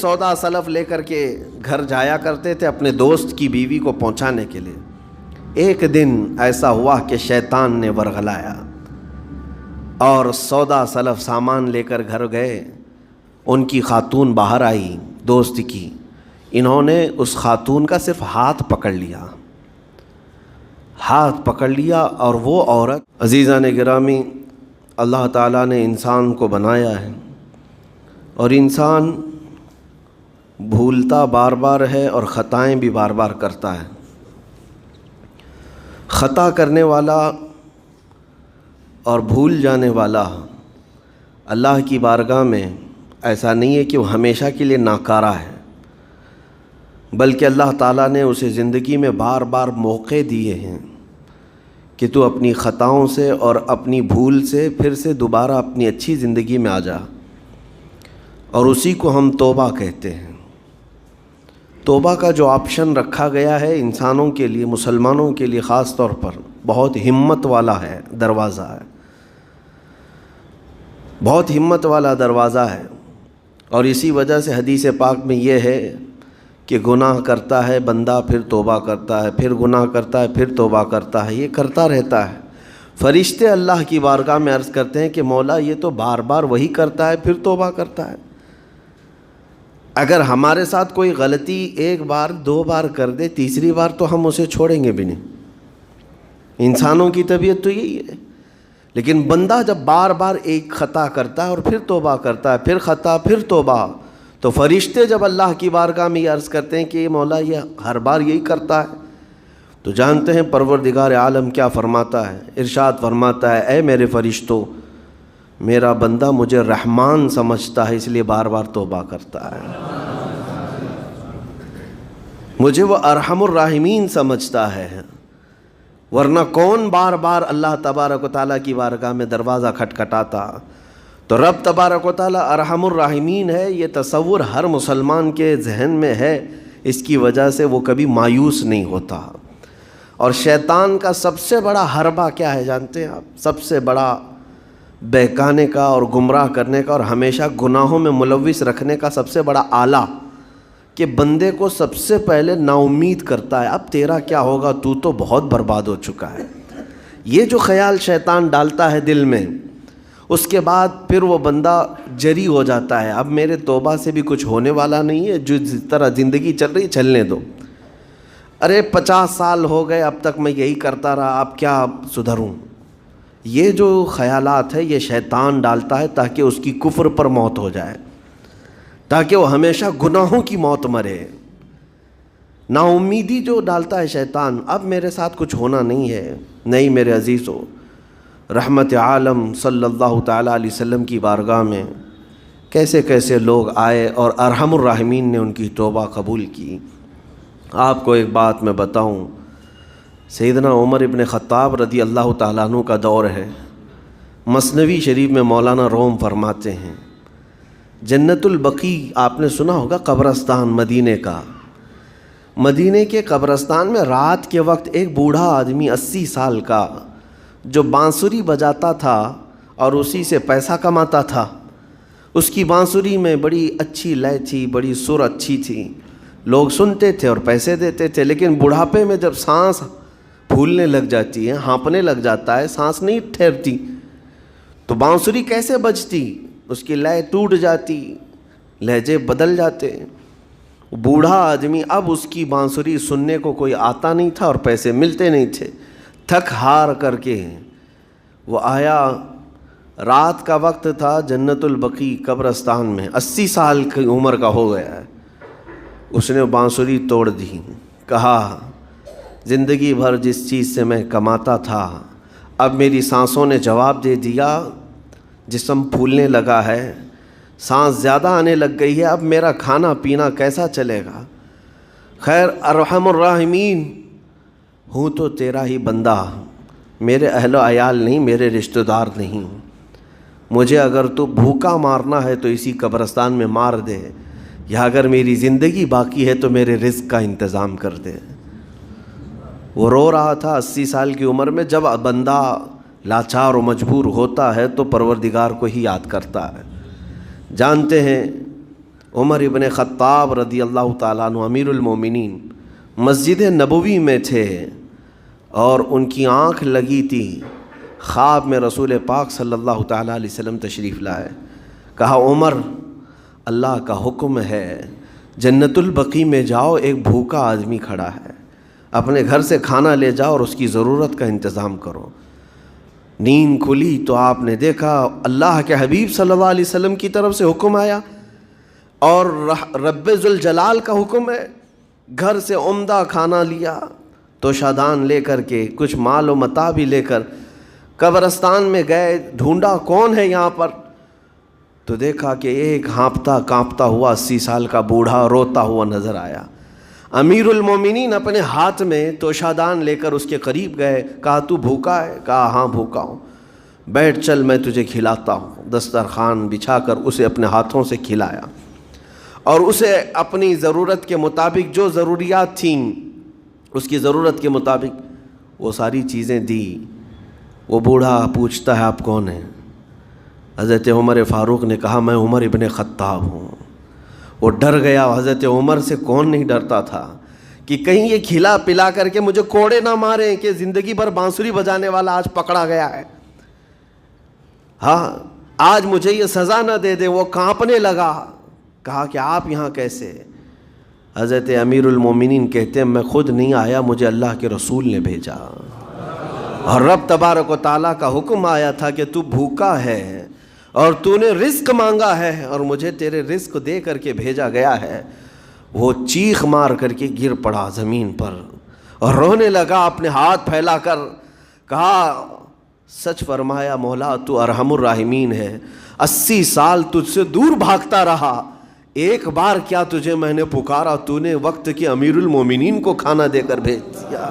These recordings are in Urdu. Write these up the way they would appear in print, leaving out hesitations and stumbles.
سودا سلف لے کر کے گھر جایا کرتے تھے اپنے دوست کی بیوی کو پہنچانے کے لیے۔ ایک دن ایسا ہوا کہ شیطان نے ورغلایا اور سودا سلف سامان لے کر گھر گئے۔ ان کی خاتون باہر آئی دوست کی، انہوں نے اس خاتون کا صرف ہاتھ پکڑ لیا اور وہ عورت، عزیزان گرامی، اللہ تعالیٰ نے انسان کو بنایا ہے اور انسان بھولتا بار بار ہے اور خطائیں بھی بار بار کرتا ہے۔ خطا کرنے والا اور بھول جانے والا اللہ کی بارگاہ میں ایسا نہیں ہے کہ وہ ہمیشہ کے لیے ناکارہ ہے، بلکہ اللہ تعالیٰ نے اسے زندگی میں بار بار موقع دیے ہیں کہ تو اپنی خطاؤں سے اور اپنی بھول سے پھر سے دوبارہ اپنی اچھی زندگی میں آ جا، اور اسی کو ہم توبہ کہتے ہیں۔ توبہ کا جو آپشن رکھا گیا ہے انسانوں کے لیے، مسلمانوں کے لیے خاص طور پر، بہت ہمت والا ہے دروازہ ہے، بہت ہمت والا دروازہ ہے۔ اور اسی وجہ سے حدیث پاک میں یہ ہے کہ گناہ کرتا ہے بندہ، پھر توبہ کرتا ہے، پھر گناہ کرتا ہے، پھر توبہ کرتا ہے، یہ کرتا رہتا ہے۔ فرشتے اللہ کی بارگاہ میں عرض کرتے ہیں کہ مولا یہ تو بار بار وہی کرتا ہے، پھر توبہ کرتا ہے۔ اگر ہمارے ساتھ کوئی غلطی ایک بار دو بار کر دے، تیسری بار تو ہم اسے چھوڑیں گے بھی نہیں۔ انسانوں کی طبیعت تو یہی ہے، لیکن بندہ جب بار بار ایک خطا کرتا ہے اور پھر توبہ کرتا ہے، پھر خطا پھر توبہ، تو فرشتے جب اللہ کی بارگاہ میں یہ عرض کرتے ہیں کہ مولا یہ ہر بار یہی کرتا ہے، تو جانتے ہیں پروردگار عالم کیا فرماتا ہے؟ ارشاد فرماتا ہے، اے میرے فرشتوں، میرا بندہ مجھے رحمان سمجھتا ہے اس لیے بار بار توبہ کرتا ہے، مجھے وہ ارحم الراحمین سمجھتا ہے، ورنہ کون بار بار اللہ تبارک و تعالیٰ کی بارگاہ میں دروازہ کھٹکھٹاتا؟ تو رب تبارک و تعالیٰ ارحم الراحمین ہے، یہ تصور ہر مسلمان کے ذہن میں ہے، اس کی وجہ سے وہ کبھی مایوس نہیں ہوتا۔ اور شیطان کا سب سے بڑا حربہ کیا ہے جانتے ہیں آپ؟ سب سے بڑا بہکانے کا اور گمراہ کرنے کا اور ہمیشہ گناہوں میں ملوث رکھنے کا سب سے بڑا آلہ، کہ بندے کو سب سے پہلے نا امید کرتا ہے، اب تیرا کیا ہوگا، تو بہت برباد ہو چکا ہے۔ یہ جو خیال شیطان ڈالتا ہے دل میں، اس کے بعد پھر وہ بندہ جری ہو جاتا ہے، اب میرے توبہ سے بھی کچھ ہونے والا نہیں ہے، جو جس طرح زندگی چل رہی چلنے دو، ارے 50 سال ہو گئے اب تک میں یہی کرتا رہا، اب کیا سدھروں۔ یہ جو خیالات ہے یہ شیطان ڈالتا ہے تاکہ اس کی کفر پر موت ہو جائے، تاکہ وہ ہمیشہ گناہوں کی موت مرے۔ نا امیدی جو ڈالتا ہے شیطان، اب میرے ساتھ کچھ ہونا نہیں ہے۔ نہیں میرے عزیزو، رحمت عالم صلی اللہ تعالیٰ علیہ وسلم کی بارگاہ میں کیسے کیسے لوگ آئے اور ارحم الراحمین نے ان کی توبہ قبول کی۔ آپ کو ایک بات میں بتاؤں، سیدنا عمر ابن خطاب رضی اللہ تعالیٰ عنہ کا دور ہے۔ مثنوی شریف میں مولانا روم فرماتے ہیں، جنت البقیع آپ نے سنا ہوگا، قبرستان مدینے کا، مدینے کے قبرستان میں رات کے وقت ایک بوڑھا آدمی 80 سال کا جو بانسری بجاتا تھا اور اسی سے پیسہ کماتا تھا، اس کی بانسری میں بڑی اچھی لے تھی، بڑی سر اچھی تھی، لوگ سنتے تھے اور پیسے دیتے تھے، لیکن بڑھاپے میں جب سانس پھولنے لگ جاتی ہے، ہانپنے لگ جاتا ہے، سانس نہیں ٹھہرتی، تو بانسری کیسے بجتی؟ اس کی لے ٹوٹ جاتی، لہجے بدل جاتے۔ بوڑھا آدمی، اب اس کی بانسری سننے کو کوئی آتا نہیں تھا اور پیسے ملتے نہیں تھے، تھک ہار کر کے وہ آیا، رات کا وقت تھا، جنت البقیع قبرستان میں، 80 سال کی عمر کا ہو گیا ہے، اس نے بانسری توڑ دی، کہا زندگی بھر جس چیز سے میں کماتا تھا اب میری سانسوں نے جواب دے دیا، جسم پھولنے لگا ہے، سانس زیادہ آنے لگ گئی ہے، اب میرا کھانا پینا کیسا چلے گا؟ خیر ارحم الراحمین ہوں تو تیرا ہی بندہ، میرے اہل و عیال نہیں، میرے رشتہ دار نہیں، مجھے اگر تو بھوکا مارنا ہے تو اسی قبرستان میں مار دے، یا اگر میری زندگی باقی ہے تو میرے رزق کا انتظام کر دے۔ وہ رو رہا تھا 80 سال کی عمر میں۔ جب بندہ لاچار و مجبور ہوتا ہے تو پروردگار کو ہی یاد کرتا ہے۔ جانتے ہیں عمر ابن خطاب رضی اللہ تعالیٰ عنہ امیر المومنین مسجد نبوی میں تھے اور ان کی آنکھ لگی تھی، خواب میں رسول پاک صلی اللہ تعالیٰ علیہ وسلم تشریف لائے. کہا عمر اللہ کا حکم ہے جنت البقیع میں جاؤ، ایک بھوکا آدمی کھڑا ہے، اپنے گھر سے کھانا لے جاؤ اور اس کی ضرورت کا انتظام کرو. نیند کھلی تو آپ نے دیکھا اللہ کے حبیب صلی اللہ علیہ وسلم کی طرف سے حکم آیا اور رب ذوالجلال کا حکم ہے. گھر سے عمدہ کھانا لیا تو شادان لے کر کے کچھ مال و متاع بھی لے کر قبرستان میں گئے، ڈھونڈا کون ہے یہاں پر، تو دیکھا کہ ایک ہانپتا کانپتا ہوا 80 سال کا بوڑھا روتا ہوا نظر آیا. امیر المومنین اپنے ہاتھ میں توشادان لے کر اس کے قریب گئے. کہا تو بھوکا ہے؟ کہا ہاں بھوکا ہوں. بیٹھ چل میں تجھے کھلاتا ہوں. دسترخوان بچھا کر اسے اپنے ہاتھوں سے کھلایا اور اسے اپنی ضرورت کے مطابق جو ضروریات تھیں اس کی ضرورت کے مطابق وہ ساری چیزیں دی. وہ بوڑھا پوچھتا ہے آپ کون ہیں؟ حضرت عمر فاروق نے کہا میں عمر ابن خطاب ہوں. وہ ڈر گیا. حضرت عمر سے کون نہیں ڈرتا تھا کہ کہیں یہ کھلا پلا کر کے مجھے کوڑے نہ ماریں کہ زندگی بھر بانسری بجانے والا آج پکڑا گیا ہے، ہاں آج مجھے یہ سزا نہ دے دے. وہ کانپنے لگا. کہا کہ آپ یہاں کیسے؟ حضرت امیر المومنین کہتے ہیں میں خود نہیں آیا، مجھے اللہ کے رسول نے بھیجا اور رب تبارک و تعالیٰ کا حکم آیا تھا کہ تو بھوکا ہے اور تو نے رزق مانگا ہے اور مجھے تیرے رزق دے کر کے بھیجا گیا ہے. وہ چیخ مار کر کے گر پڑا زمین پر اور رونے لگا اپنے ہاتھ پھیلا کر. کہا سچ فرمایا مولا تو ارحم الراحمین ہے. 80 سال تجھ سے دور بھاگتا رہا، ایک بار کیا تجھے میں نے پکارا، تو نے وقت کے امیر المومنین کو کھانا دے کر بھیج دیا.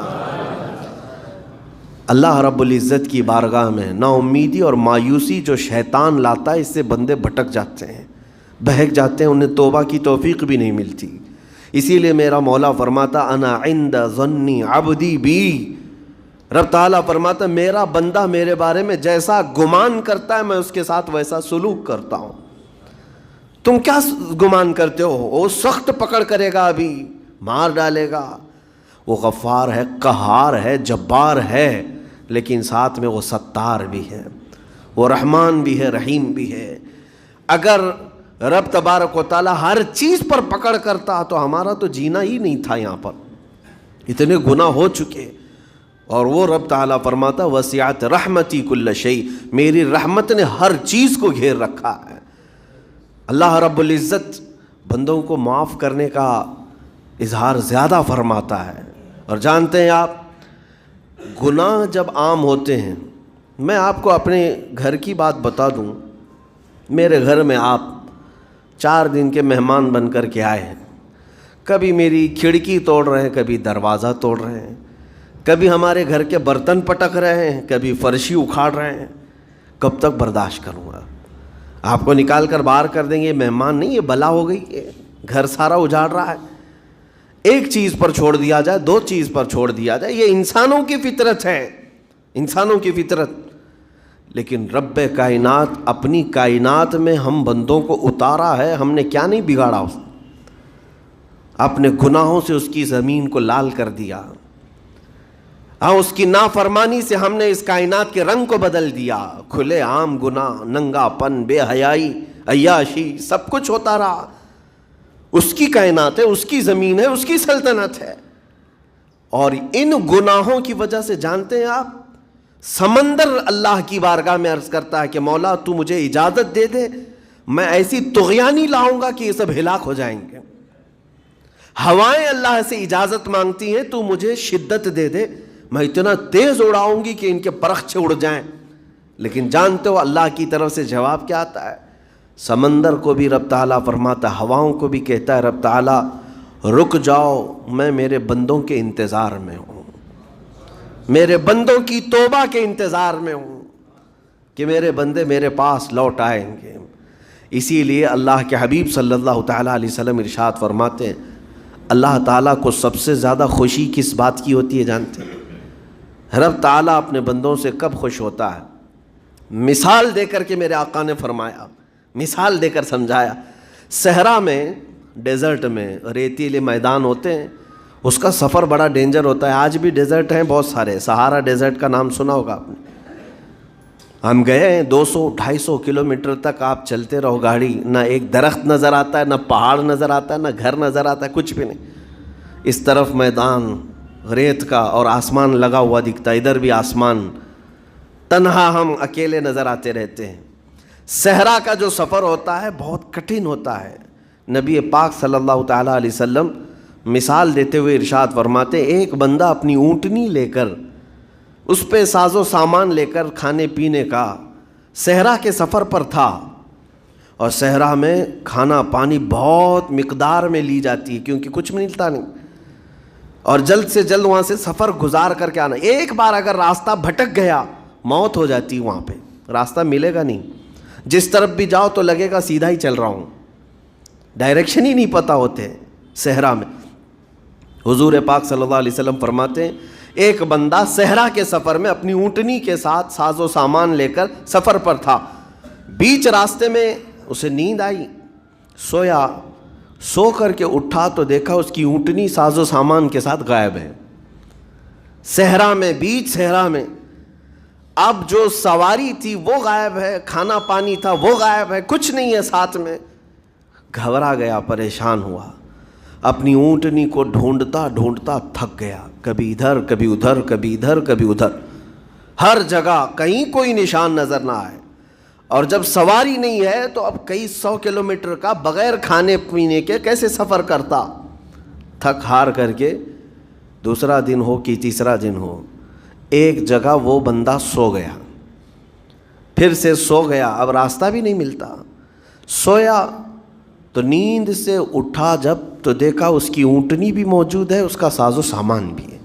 اللہ رب العزت کی بارگاہ میں نا امیدی اور مایوسی جو شیطان لاتا ہے اس سے بندے بھٹک جاتے ہیں، بہک جاتے ہیں، انہیں توبہ کی توفیق بھی نہیں ملتی. اسی لیے میرا مولا فرماتا انا عند ظن عبدی بی. رب تعالیٰ فرماتا میرا بندہ میرے بارے میں جیسا گمان کرتا ہے میں اس کے ساتھ ویسا سلوک کرتا ہوں. تم کیا گمان کرتے ہو؟ وہ سخت پکڑ کرے گا، ابھی مار ڈالے گا. وہ غفار ہے، قہار ہے، جبار ہے، لیکن ساتھ میں وہ ستار بھی ہے، وہ رحمان بھی ہے، رحیم بھی ہے. اگر رب تبارک و تعالیٰ ہر چیز پر پکڑ کرتا تو ہمارا تو جینا ہی نہیں تھا. یہاں پر اتنے گناہ ہو چکے. اور وہ رب تعالیٰ فرماتا وسعت رحمتی کل شیء، میری رحمت نے ہر چیز کو گھیر رکھا ہے. اللہ رب العزت بندوں کو معاف کرنے کا اظہار زیادہ فرماتا ہے. اور جانتے ہیں آپ گناہ جب عام ہوتے ہیں، میں آپ کو اپنے گھر کی بات بتا دوں. میرے گھر میں آپ 4 دن کے مہمان بن کر کے آئے ہیں. کبھی میری کھڑکی توڑ رہے ہیں، کبھی دروازہ توڑ رہے ہیں، کبھی ہمارے گھر کے برتن پٹک رہے ہیں، کبھی فرشی اکھاڑ رہے ہیں. کب تک برداشت کروں گا؟ آپ کو نکال کر باہر کر دیں گے. مہمان نہیں، یہ بلا ہو گئی ہے، گھر سارا اجاڑ رہا ہے. ایک چیز پر چھوڑ دیا جائے، 2 چیز پر چھوڑ دیا جائے، یہ انسانوں کی فطرت ہے، انسانوں کی فطرت. لیکن رب کائنات اپنی کائنات میں ہم بندوں کو اتارا ہے، ہم نے کیا نہیں بگاڑا؟ اپنے گناہوں سے اس کی زمین کو لال کر دیا. ہاں اس کی نافرمانی سے ہم نے اس کائنات کے رنگ کو بدل دیا. کھلے عام گناہ، ننگا پن، بے حیائی، عیاشی، سب کچھ ہوتا رہا. اس کی کائنات ہے، اس کی زمین ہے، اس کی سلطنت ہے. اور ان گناہوں کی وجہ سے جانتے ہیں آپ سمندر اللہ کی بارگاہ میں عرض کرتا ہے کہ مولا تو مجھے اجازت دے دے، میں ایسی طغیانی لاؤں گا کہ یہ سب ہلاک ہو جائیں گے. ہوائیں اللہ سے اجازت مانگتی ہیں تو مجھے شدت دے دے، میں اتنا تیز اڑاؤں گی کہ ان کے پرخچے اڑ جائیں. لیکن جانتے ہو اللہ کی طرف سے جواب کیا آتا ہے؟ سمندر کو بھی رب تعالیٰ فرماتا ہے، ہواؤں کو بھی کہتا ہے رب تعالیٰ رک جاؤ، میں میرے بندوں کے انتظار میں ہوں، میرے بندوں کی توبہ کے انتظار میں ہوں کہ میرے بندے میرے پاس لوٹ آئیں گے. اسی لیے اللہ کے حبیب صلی اللہ تعالیٰ علیہ وسلم ارشاد فرماتے ہیں اللہ تعالیٰ کو سب سے زیادہ خوشی کس بات کی ہوتی ہے جانتے ہیں؟ رب تعالیٰ اپنے بندوں سے کب خوش ہوتا ہے؟ مثال دے کر کے میرے آقا نے فرمایا، مثال دے کر سمجھایا. صحرا میں، ڈیزرٹ میں ریتیلے میدان ہوتے ہیں، اس کا سفر بڑا ڈینجر ہوتا ہے. آج بھی ڈیزرٹ ہیں بہت سارے. سہارا ڈیزرٹ کا نام سنا ہوگا آپ نے. ہم گئے ہیں 200-250 کلومیٹر تک آپ چلتے رہو گاڑی، نہ ایک درخت نظر آتا ہے، نہ پہاڑ نظر آتا ہے، نہ گھر نظر آتا ہے، کچھ بھی نہیں. اس طرف میدان ریت کا اور آسمان لگا ہوا دکھتا ہے، ادھر بھی آسمان. تنہا ہم اکیلے نظر آتے رہتے ہیں. صحرا کا جو سفر ہوتا ہے بہت کٹھن ہوتا ہے. نبی پاک صلی اللہ تعالیٰ علیہ وسلم مثال دیتے ہوئے ارشاد فرماتے، ایک بندہ اپنی اونٹنی لے کر، اس پہ ساز و سامان لے کر کھانے پینے کا صحرا کے سفر پر تھا. اور صحرا میں کھانا پانی بہت مقدار میں لی جاتی ہے کیونکہ کچھ ملتا نہیں، اور جلد سے جلد وہاں سے سفر گزار کر کے آنا. ایک بار اگر راستہ بھٹک گیا موت ہو جاتی، وہاں پہ راستہ ملے گا نہیں. جس طرف بھی جاؤ تو لگے گا سیدھا ہی چل رہا ہوں، ڈائریکشن ہی نہیں پتہ ہوتے صحرا میں. حضور پاک صلی اللہ علیہ وسلم فرماتے ہیں ایک بندہ صحرا کے سفر میں اپنی اونٹنی کے ساتھ ساز و سامان لے کر سفر پر تھا. بیچ راستے میں اسے نیند آئی، سویا. سو کر کے اٹھا تو دیکھا اس کی اونٹنی ساز و سامان کے ساتھ غائب ہے. صحرا میں، بیچ صحرا میں. اب جو سواری تھی وہ غائب ہے، کھانا پانی تھا وہ غائب ہے، کچھ نہیں ہے ساتھ میں. گھبرا گیا، پریشان ہوا، اپنی اونٹنی کو ڈھونڈتا ڈھونڈتا تھک گیا. کبھی ادھر کبھی ادھر، کبھی ادھر کبھی ادھر، ہر جگہ کہیں کوئی نشان نظر نہ آئے. اور جب سواری نہیں ہے تو اب کئی 100 کلومیٹر کا بغیر کھانے پینے کے کیسے سفر کرتا. تھک ہار کر کے دوسرا دن ہو کہ تیسرا دن ہو، ایک جگہ وہ بندہ سو گیا. پھر سے سو گیا، اب راستہ بھی نہیں ملتا. سویا تو نیند سے اٹھا جب تو دیکھا اس کی اونٹنی بھی موجود ہے، اس کا ساز و سامان بھی ہے.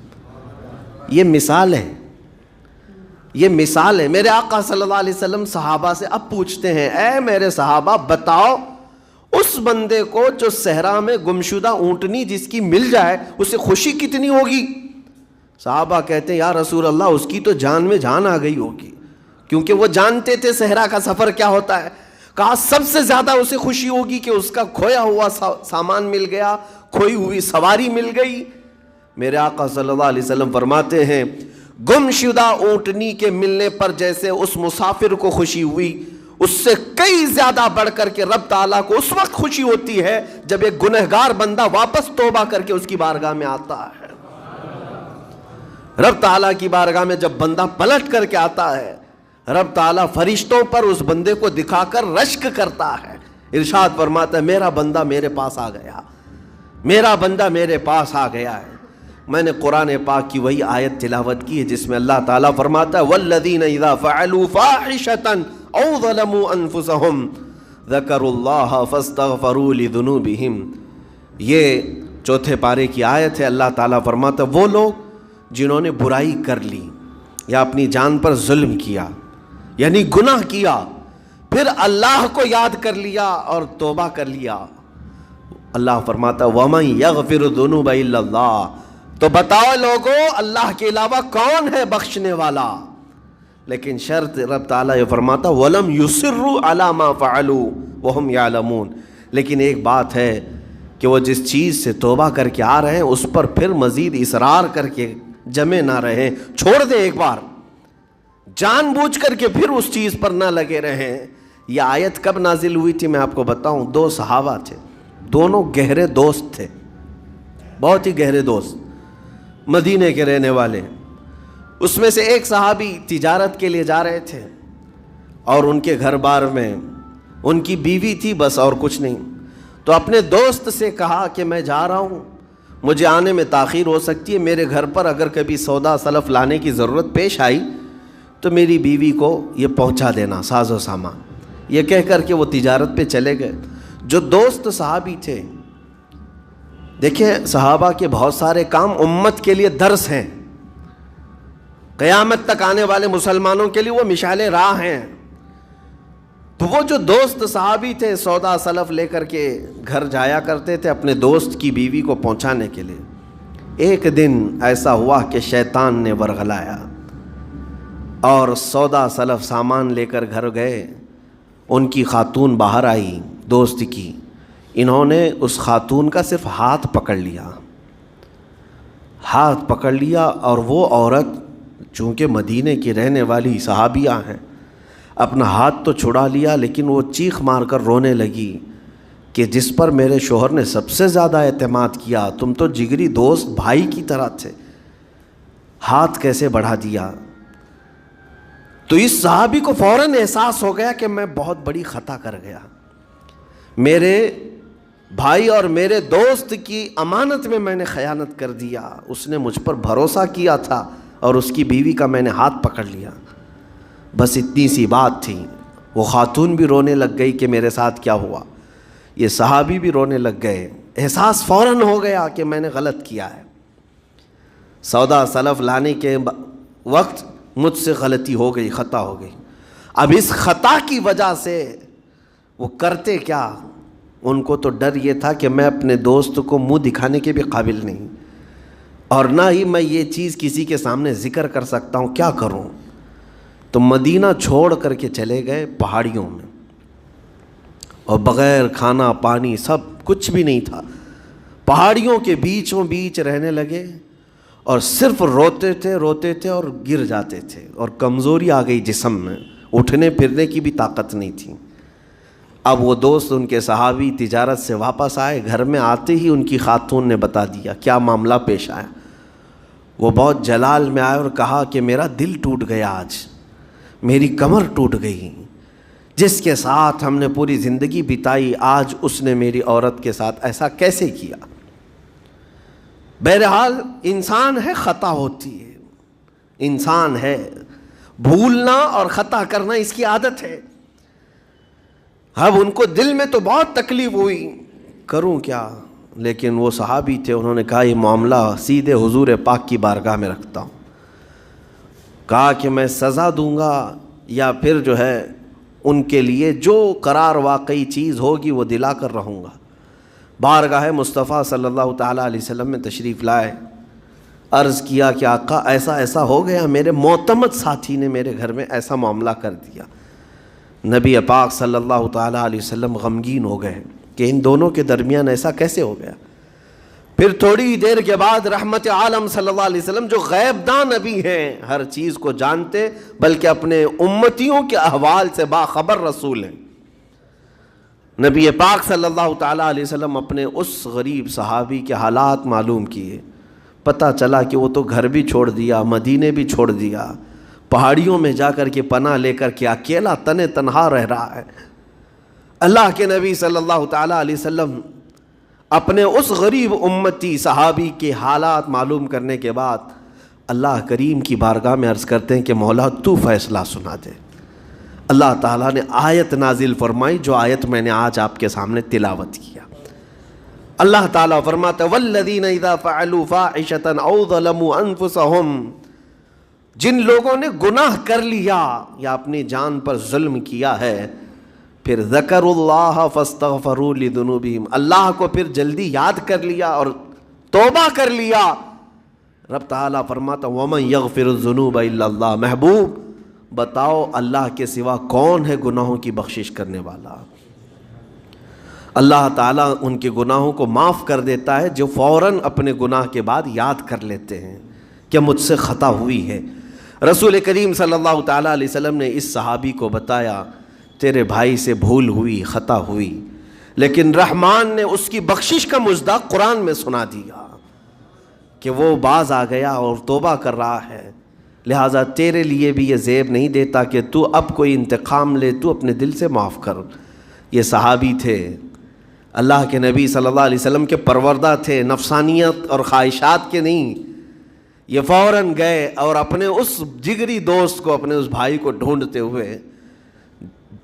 یہ مثال ہے، یہ مثال ہے. میرے آقا صلی اللہ علیہ وسلم صحابہ سے اب پوچھتے ہیں، اے میرے صحابہ بتاؤ اس بندے کو جو صحرا میں گمشدہ اونٹنی جس کی مل جائے اسے خوشی کتنی ہوگی؟ صحابہ کہتے ہیں یا رسول اللہ اس کی تو جان میں جان آ گئی ہوگی، کیونکہ وہ جانتے تھے صحرا کا سفر کیا ہوتا ہے. کہا سب سے زیادہ اسے خوشی ہوگی کہ اس کا کھویا ہوا سامان مل گیا، کھوئی ہوئی سواری مل گئی. میرے آقا صلی اللہ علیہ وسلم فرماتے ہیں گم شدہ اونٹنی کے ملنے پر جیسے اس مسافر کو خوشی ہوئی، اس سے کئی زیادہ بڑھ کر کے رب تعالیٰ کو اس وقت خوشی ہوتی ہے جب ایک گنہگار بندہ واپس توبہ کر کے اس کی بارگاہ میں آتا ہے. رب تعالیٰ کی بارگاہ میں جب بندہ پلٹ کر کے آتا ہے، رب تعالیٰ فرشتوں پر اس بندے کو دکھا کر رشک کرتا ہے. ارشاد فرماتا ہے میرا بندہ میرے پاس آ گیا، میرا بندہ میرے پاس آ گیا ہے. میں نے قرآن پاک کی وہی آیت تلاوت کی ہے جس میں اللہ تعالیٰ فرماتا ہے والذین اذا فعلوا فاحشۃ او ظلموا انفسهم ذکروا اللہ فاستغفروا لذنوبہم. یہ چوتھے پارے کی آیت ہے. اللہ تعالیٰ فرماتا ہے وہ لوگ جنہوں نے برائی کر لی یا اپنی جان پر ظلم کیا یعنی گناہ کیا، پھر اللہ کو یاد کر لیا اور توبہ کر لیا. اللہ فرماتا وَمَن يَغْفِرُ الذُّنُوبَ إِلَّا اللَّهُ. تو بتاؤ لوگو اللہ کے علاوہ کون ہے بخشنے والا؟ لیکن شرط رب تعالیٰ یہ فرماتا وَلَمْ يُصِرُّوا عَلَى مَا فَعَلُوا وَهُمْ يَعْلَمُونَ. لیکن ایک بات ہے کہ وہ جس چیز سے توبہ کر کے آ رہے ہیں اس پر پھر مزید اصرار کر کے جمے نہ رہیں، چھوڑ دیں ایک بار، جان بوجھ کر کے پھر اس چیز پر نہ لگے رہیں. یہ آیت کب نازل ہوئی تھی میں آپ کو بتاؤں. 2 صحابہ تھے، دونوں گہرے دوست تھے، بہت ہی گہرے دوست، مدینے کے رہنے والے. اس میں سے ایک صحابی تجارت کے لیے جا رہے تھے اور ان کے گھر بار میں ان کی بیوی تھی بس اور کچھ نہیں. تو اپنے دوست سے کہا کہ میں جا رہا ہوں، مجھے آنے میں تاخیر ہو سکتی ہے، میرے گھر پر اگر کبھی سودا سلف لانے کی ضرورت پیش آئی تو میری بیوی کو یہ پہنچا دینا ساز و سامان. یہ کہہ کر کے وہ تجارت پہ چلے گئے. جو دوست صحابی تھے، دیکھیں صحابہ کے بہت سارے کام امت کے لیے درس ہیں، قیامت تک آنے والے مسلمانوں کے لیے وہ مشعل راہ ہیں. تو وہ جو دوست صحابی تھے سودا سلف لے کر کے گھر جایا کرتے تھے اپنے دوست کی بیوی کو پہنچانے کے لیے. ایک دن ایسا ہوا کہ شیطان نے ورغلایا اور سودا سلف سامان لے کر گھر گئے. ان کی خاتون باہر آئی دوست کی انہوں نے اس خاتون کا صرف ہاتھ پکڑ لیا اور وہ عورت چونکہ مدینے کی رہنے والی صحابیہ ہیں، اپنا ہاتھ تو چھڑا لیا، لیکن وہ چیخ مار کر رونے لگی کہ جس پر میرے شوہر نے سب سے زیادہ اعتماد کیا، تم تو جگری دوست بھائی کی طرح تھے، ہاتھ کیسے بڑھا دیا؟ تو اس صحابی کو فوراً احساس ہو گیا کہ میں بہت بڑی خطا کر گیا، میرے بھائی اور میرے دوست کی امانت میں نے خیانت کر دیا، اس نے مجھ پر بھروسہ کیا تھا اور اس کی بیوی کا میں نے ہاتھ پکڑ لیا۔ بس اتنی سی بات تھی، وہ خاتون بھی رونے لگ گئی کہ میرے ساتھ کیا ہوا، یہ صحابی بھی رونے لگ گئے، احساس فوراً ہو گیا کہ میں نے غلط کیا ہے، سودا سلف لانے کے وقت مجھ سے غلطی ہو گئی، خطا ہو گئی۔ اب اس خطا کی وجہ سے وہ کرتے کیا؟ ان کو تو ڈر یہ تھا کہ میں اپنے دوست کو منہ دکھانے کے بھی قابل نہیں، اور نہ ہی میں یہ چیز کسی کے سامنے ذکر کر سکتا ہوں، کیا کروں؟ تو مدینہ چھوڑ کر کے چلے گئے پہاڑیوں میں، اور بغیر کھانا پانی سب کچھ بھی نہیں تھا، پہاڑیوں کے بیچوں بیچ رہنے لگے، اور صرف روتے تھے اور گر جاتے تھے، اور کمزوری آ گئی جسم میں، اٹھنے پھرنے کی بھی طاقت نہیں تھی۔ اب وہ دوست ان کے صحابی تجارت سے واپس آئے، گھر میں آتے ہی ان کی خاتون نے بتا دیا کیا معاملہ پیش آیا۔ وہ بہت جلال میں آئے اور کہا کہ میرا دل ٹوٹ گیا، آج میری کمر ٹوٹ گئی، جس کے ساتھ ہم نے پوری زندگی بتائی، آج اس نے میری عورت کے ساتھ ایسا کیسے کیا؟ بہرحال انسان ہے، خطا ہوتی ہے، انسان ہے، بھولنا اور خطا کرنا اس کی عادت ہے۔ اب ان کو دل میں تو بہت تکلیف ہوئی، کروں کیا؟ لیکن وہ صحابی تھے، انہوں نے کہا یہ معاملہ سیدھے حضور پاک کی بارگاہ میں رکھتا ہوں، کہا کہ میں سزا دوں گا یا پھر جو ہے ان کے لیے جو قرار واقعی چیز ہوگی وہ دلا کر رہوں گا۔ بارگاہ مصطفیٰ صلی اللہ تعالیٰ علیہ وسلم میں تشریف لائے، عرض کیا کہ آقا ایسا ایسا ہو گیا، میرے معتمد ساتھی نے میرے گھر میں ایسا معاملہ کر دیا۔ نبی پاک صلی اللہ تعالیٰ علیہ وسلم غمگین ہو گئے کہ ان دونوں کے درمیان ایسا کیسے ہو گیا۔ پھر تھوڑی دیر کے بعد رحمت عالم صلی اللہ علیہ وسلم جو غیب داں نبی ہیں، ہر چیز کو جانتے بلکہ اپنے امتیوں کے احوال سے باخبر رسول ہیں، نبی پاک صلی اللہ تعالیٰ علیہ وسلم اپنے اس غریب صحابی کے حالات معلوم کیے، پتہ چلا کہ وہ تو گھر بھی چھوڑ دیا، مدینے بھی چھوڑ دیا، پہاڑیوں میں جا کر کے پناہ لے کر کے اکیلا تنہا رہ رہا ہے۔ اللہ کے نبی صلی اللہ تعالیٰ علیہ وسلم اپنے اس غریب امتی صحابی کے حالات معلوم کرنے کے بعد اللہ کریم کی بارگاہ میں عرض کرتے ہیں کہ مولا تو فیصلہ سنا دے۔ اللہ تعالیٰ نے آیت نازل فرمائی، جو آیت میں نے آج آپ کے سامنے تلاوت کیا۔ اللہ تعالیٰ فرماتا ہے والذین اذا فعلوا فاحشۃ او ظلموا انفسهم، جن لوگوں نے گناہ کر لیا یا اپنی جان پر ظلم کیا ہے، پھر ذکر اللہ فاستغفروا لذنوبہم، اللہ کو پھر جلدی یاد کر لیا اور توبہ کر لیا، رب تعالیٰ فرماتا ومن یغفر الذنوب الا اللہ، محبوب بتاؤ اللہ کے سوا کون ہے گناہوں کی بخشش کرنے والا؟ اللہ تعالیٰ ان کے گناہوں کو معاف کر دیتا ہے جو فوراً اپنے گناہ کے بعد یاد کر لیتے ہیں کہ مجھ سے خطا ہوئی ہے۔ رسول کریم صلی اللہ تعالیٰ علیہ وسلم نے اس صحابی کو بتایا تیرے بھائی سے بھول ہوئی، خطا ہوئی، لیکن رحمان نے اس کی بخشش کا مصداق قرآن میں سنا دیا کہ وہ باز آ گیا اور توبہ کر رہا ہے، لہٰذا تیرے لیے بھی یہ زیب نہیں دیتا کہ تو اب کوئی انتقام لے، تو اپنے دل سے معاف کر۔ یہ صحابی تھے، اللہ کے نبی صلی اللہ علیہ وسلم کے پروردہ تھے، نفسانیت اور خواہشات کے نہیں۔ یہ فوراً گئے اور اپنے اس جگری دوست کو، اپنے اس بھائی کو ڈھونڈتے ہوئے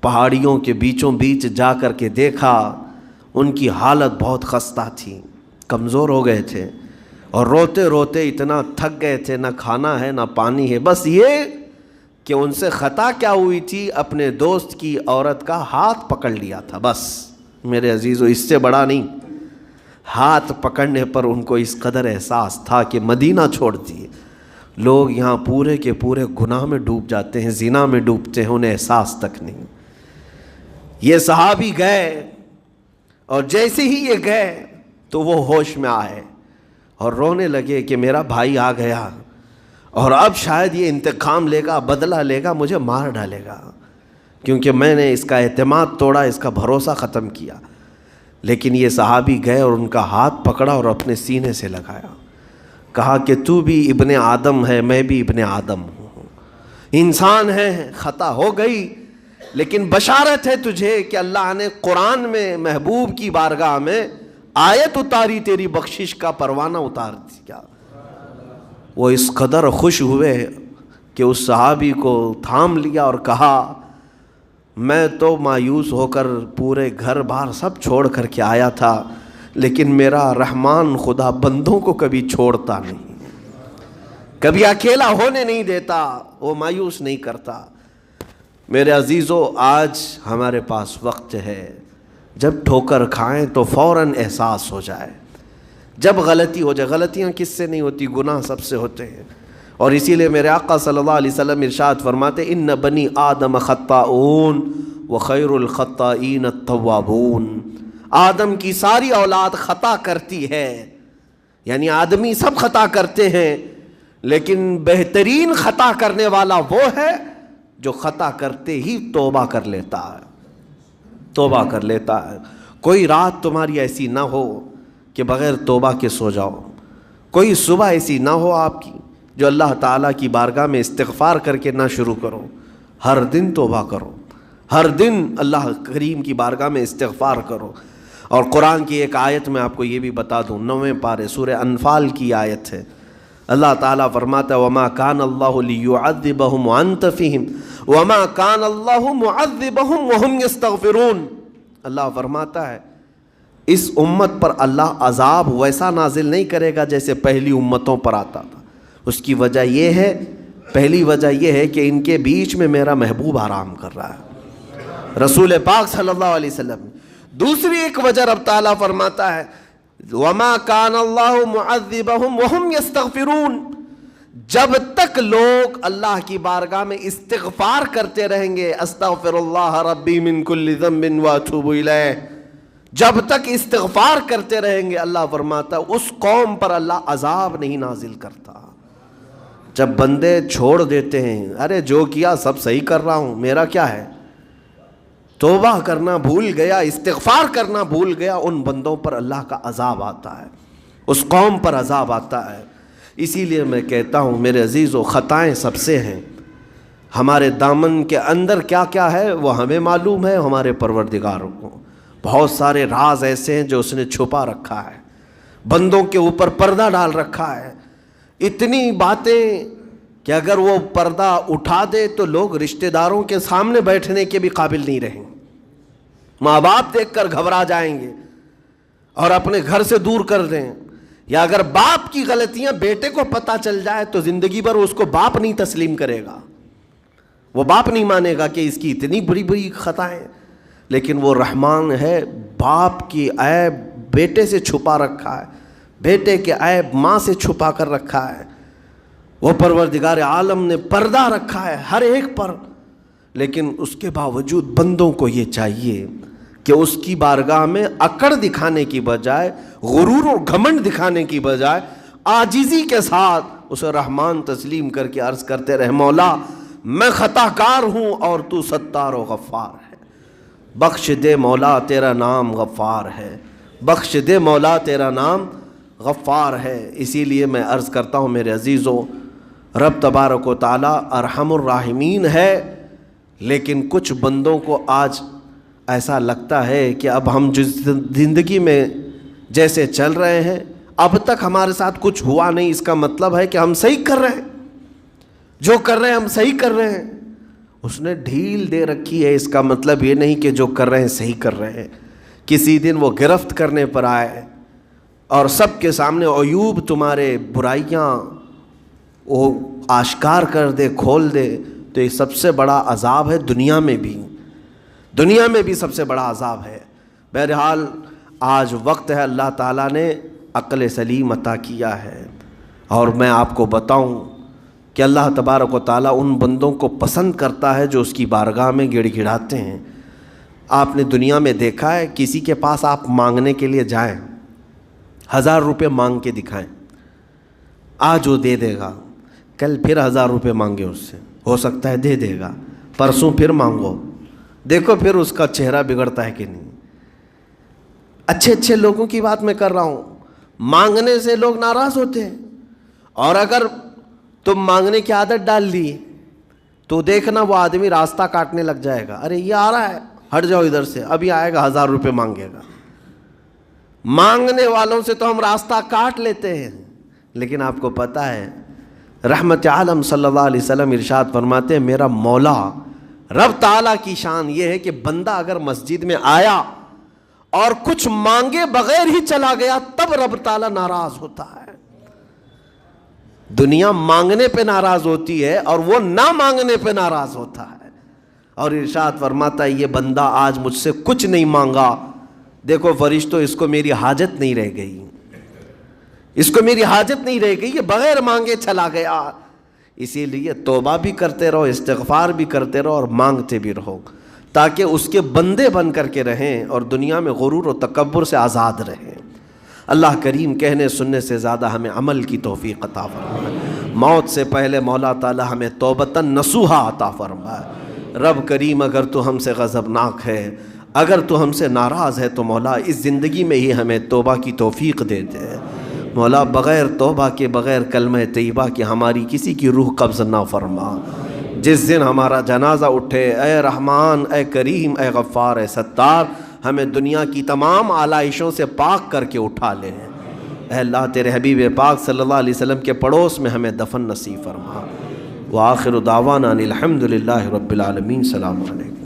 پہاڑیوں کے بیچوں بیچ جا کر کے دیکھا، ان کی حالت بہت خستہ تھی، کمزور ہو گئے تھے اور روتے روتے اتنا تھک گئے تھے، نہ کھانا ہے نہ پانی ہے، بس یہ کہ ان سے خطا کیا ہوئی تھی، اپنے دوست کی عورت کا ہاتھ پکڑ لیا تھا، بس میرے عزیزو اس سے بڑا نہیں۔ ہاتھ پکڑنے پر ان کو اس قدر احساس تھا کہ مدینہ چھوڑ دیے، لوگ یہاں پورے کے پورے گناہ میں ڈوب جاتے ہیں، زنا میں ڈوبتے ہیں، انہیں احساس تک نہیں۔ یہ صحابی گئے اور جیسے ہی یہ گئے تو وہ ہوش میں آئے اور رونے لگے کہ میرا بھائی آ گیا اور اب شاید یہ انتقام لے گا، بدلہ لے گا، مجھے مار ڈالے گا، کیونکہ میں نے اس کا اعتماد توڑا، اس کا بھروسہ ختم کیا۔ لیکن یہ صحابی گئے اور ان کا ہاتھ پکڑا اور اپنے سینے سے لگایا، کہا کہ تو بھی ابن آدم ہے، میں بھی ابن آدم ہوں، انسان ہے، خطا ہو گئی، لیکن بشارت ہے تجھے کہ اللہ نے قرآن میں محبوب کی بارگاہ میں آیت اتاری، تیری بخشش کا پروانہ اتار دیا۔ وہ اس قدر خوش ہوئے کہ اس صحابی کو تھام لیا اور کہا میں تو مایوس ہو کر پورے گھر بار سب چھوڑ کر کے آیا تھا، لیکن میرا رحمان خدا بندوں کو کبھی چھوڑتا نہیں، کبھی اکیلا ہونے نہیں دیتا، وہ مایوس نہیں کرتا۔ میرے عزیزو، آج ہمارے پاس وقت ہے، جب ٹھوکر کھائیں تو فوراً احساس ہو جائے، جب غلطی ہو جائے۔ غلطیاں کس سے نہیں ہوتی؟ گناہ سب سے ہوتے ہیں، اور اسی لیے میرے آقا صلی اللہ علیہ وسلم ارشاد فرماتے ان بنی آدم خطاؤون وخیر الخطائین التوابون۔ آدم کی ساری اولاد خطا کرتی ہے، یعنی آدمی سب خطا کرتے ہیں، لیکن بہترین خطا کرنے والا وہ ہے جو خطا کرتے ہی توبہ کر لیتا ہے، توبہ کر لیتا ہے۔ کوئی رات تمہاری ایسی نہ ہو کہ بغیر توبہ کے سو جاؤ، کوئی صبح ایسی نہ ہو آپ کی جو اللہ تعالیٰ کی بارگاہ میں استغفار کر کے نہ شروع کرو۔ ہر دن توبہ کرو، ہر دن اللہ کریم کی بارگاہ میں استغفار کرو۔ اور قرآن کی ایک آیت میں آپ کو یہ بھی بتا دوں، 9ویں پارے سورہ انفال کی آیت ہے، اللہ تعالیٰ فرماتا ہے وَمَا كَانَ اللَّهُ لِيُعَذِّبَهُمْ وَأَنْتَ فِيهِمْ وَمَا كَانَ اللَّهُ مُعَذِّبَهُمْ وَهُمْ يَسْتَغْفِرُونَ۔ اللہ فرماتا ہے اس امت پر اللہ عذاب ویسا نازل نہیں کرے گا جیسے پہلی امتوں پر آتا تھا۔ اس کی وجہ یہ ہے، پہلی وجہ یہ ہے کہ ان کے بیچ میں میرا محبوب آرام کر رہا ہے، رسول پاک صلی اللہ علیہ وسلم۔ دوسری ایک وجہ رب تعالیٰ فرماتا ہے وَمَا كَانَ اللَّهُ مُعَذِّبَهُمْ وَهُمْ يَسْتَغْفِرُونَ۔ جب تک لوگ اللہ کی بارگاہ میں استغفار کرتے رہیں گے، استغفر اللہ ربی من کل ذنب واتوب الیہ، جب تک استغفار کرتے رہیں گے، اللہ فرماتا ہے اس قوم پر اللہ عذاب نہیں نازل کرتا۔ جب بندے چھوڑ دیتے ہیں، ارے جو کیا سب صحیح کر رہا ہوں، میرا کیا ہے، توبہ کرنا بھول گیا، استغفار کرنا بھول گیا، ان بندوں پر اللہ کا عذاب آتا ہے، اس قوم پر عذاب آتا ہے۔ اسی لیے میں کہتا ہوں میرے عزیزو، خطائیں سب سے ہیں، ہمارے دامن کے اندر کیا کیا ہے وہ ہمیں معلوم ہے، ہمارے پروردگار کو۔ بہت سارے راز ایسے ہیں جو اس نے چھپا رکھا ہے، بندوں کے اوپر پردہ ڈال رکھا ہے، اتنی باتیں کہ اگر وہ پردہ اٹھا دے تو لوگ رشتہ داروں کے سامنے بیٹھنے کے بھی قابل نہیں رہیں، ماں باپ دیکھ کر گھبرا جائیں گے اور اپنے گھر سے دور کر دیں، یا اگر باپ کی غلطیاں بیٹے کو پتہ چل جائے تو زندگی بھر اس کو باپ نہیں تسلیم کرے گا، وہ باپ نہیں مانے گا کہ اس کی اتنی بڑی بڑی خطائیں۔ لیکن وہ رحمان ہے، باپ کی عیب بیٹے سے چھپا رکھا ہے، بیٹے کے عیب ماں سے چھپا کر رکھا ہے۔ وہ پروردگار عالم نے پردہ رکھا ہے ہر ایک پر، لیکن اس کے باوجود بندوں کو یہ چاہیے کہ اس کی بارگاہ میں اکڑ دکھانے کی بجائے، غرور اور گھمنڈ دکھانے کی بجائے، عاجزی کے ساتھ اسے رحمان تسلیم کر کے عرض کرتے رہے مولا میں خطا کار ہوں اور تو ستار و غفار ہے، بخش دے مولا تیرا نام غفار ہے، بخش دے مولا تیرا نام غفار ہے۔ اسی لیے میں عرض کرتا ہوں میرے عزیزو، رب تبارک و تعالی ارحم الراحمین ہے، لیکن کچھ بندوں کو آج ایسا لگتا ہے کہ اب ہم جس زندگی میں جیسے چل رہے ہیں، اب تک ہمارے ساتھ کچھ ہوا نہیں، اس کا مطلب ہے کہ ہم صحیح کر رہے ہیں، جو کر رہے ہیں ہم صحیح کر رہے ہیں۔ اس نے ڈھیل دے رکھی ہے، اس کا مطلب یہ نہیں کہ جو کر رہے ہیں صحیح کر رہے ہیں۔ کسی دن وہ گرفت کرنے پر آئے اور سب کے سامنے عیوب تمہارے برائیاں وہ آشکار کر دے، کھول دے، تو یہ سب سے عذاب عذاب ہے، دنیا میں بھی سب سے بڑا عذاب ہے۔ بہرحال آج وقت ہے، اللہ تعالیٰ نے عقل سلیم عطا کیا ہے، اور میں آپ کو بتاؤں کہ اللہ تبارک و تعالیٰ ان بندوں کو پسند کرتا ہے جو اس کی بارگاہ میں گڑ گڑاتے ہیں۔ آپ نے دنیا میں دیکھا ہے کسی کے پاس آپ مانگنے کے لیے جائیں, 1000 روپے مانگ کے دکھائیں, آج وہ دے دے گا, کل پھر 1000 روپے مانگے اس سے, ہو سکتا ہے دے دے گا, پرسوں پھر مانگو, دیکھو پھر اس کا چہرہ بگڑتا ہے کہ نہیں. اچھے اچھے لوگوں کی بات میں کر رہا ہوں, مانگنے سے لوگ ناراض ہوتے ہیں, اور اگر تم مانگنے کی عادت ڈال لی تو دیکھنا وہ آدمی راستہ کاٹنے لگ جائے گا, ارے یہ آ رہا ہے ہٹ جاؤ ادھر سے, ابھی آئے گا 1000 روپے مانگے گا. مانگنے والوں سے تو ہم راستہ کاٹ لیتے ہیں, لیکن آپ کو پتہ ہے رحمت عالم صلی اللہ علیہ وسلم ارشاد فرماتے ہیں میرا مولا رب تعالیٰ کی شان یہ ہے کہ بندہ اگر مسجد میں آیا اور کچھ مانگے بغیر ہی چلا گیا تب رب تعالیٰ ناراض ہوتا ہے. دنیا مانگنے پہ ناراض ہوتی ہے اور وہ نہ مانگنے پہ ناراض ہوتا ہے. اور ارشاد فرماتا ہے یہ بندہ آج مجھ سے کچھ نہیں مانگا, دیکھو فرشتوں اس کو میری حاجت نہیں رہ گئی, اس کو میری حاجت نہیں رہ گئی, یہ بغیر مانگے چلا گیا. اسی لیے توبہ بھی کرتے رہو, استغفار بھی کرتے رہو اور مانگتے بھی رہو, تاکہ اس کے بندے بن کر کے رہیں اور دنیا میں غرور و تکبر سے آزاد رہیں. اللہ کریم کہنے سننے سے زیادہ ہمیں عمل کی توفیق عطا فرمائے. موت سے پہلے مولا تعالی ہمیں توبتاً نصوحا عطا فرمائے. رب کریم اگر تو ہم سے غضبناک ہے, اگر تو ہم سے ناراض ہے تو مولا اس زندگی میں ہی ہمیں توبہ کی توفیق دے دے. مولا بغیر توبہ کے, بغیر کلمہ طیبہ کے ہماری کسی کی روح قبض نہ فرما. جس دن ہمارا جنازہ اٹھے اے رحمان, اے کریم, اے غفار, اے ستار, ہمیں دنیا کی تمام آلائشوں سے پاک کر کے اٹھا لے. اے اللہ تیرے حبیب پاک صلی اللہ علیہ وسلم کے پڑوس میں ہمیں دفن نصیب فرما. وآخر دعوانا الحمد للہ رب العالمین. السلام علیکم.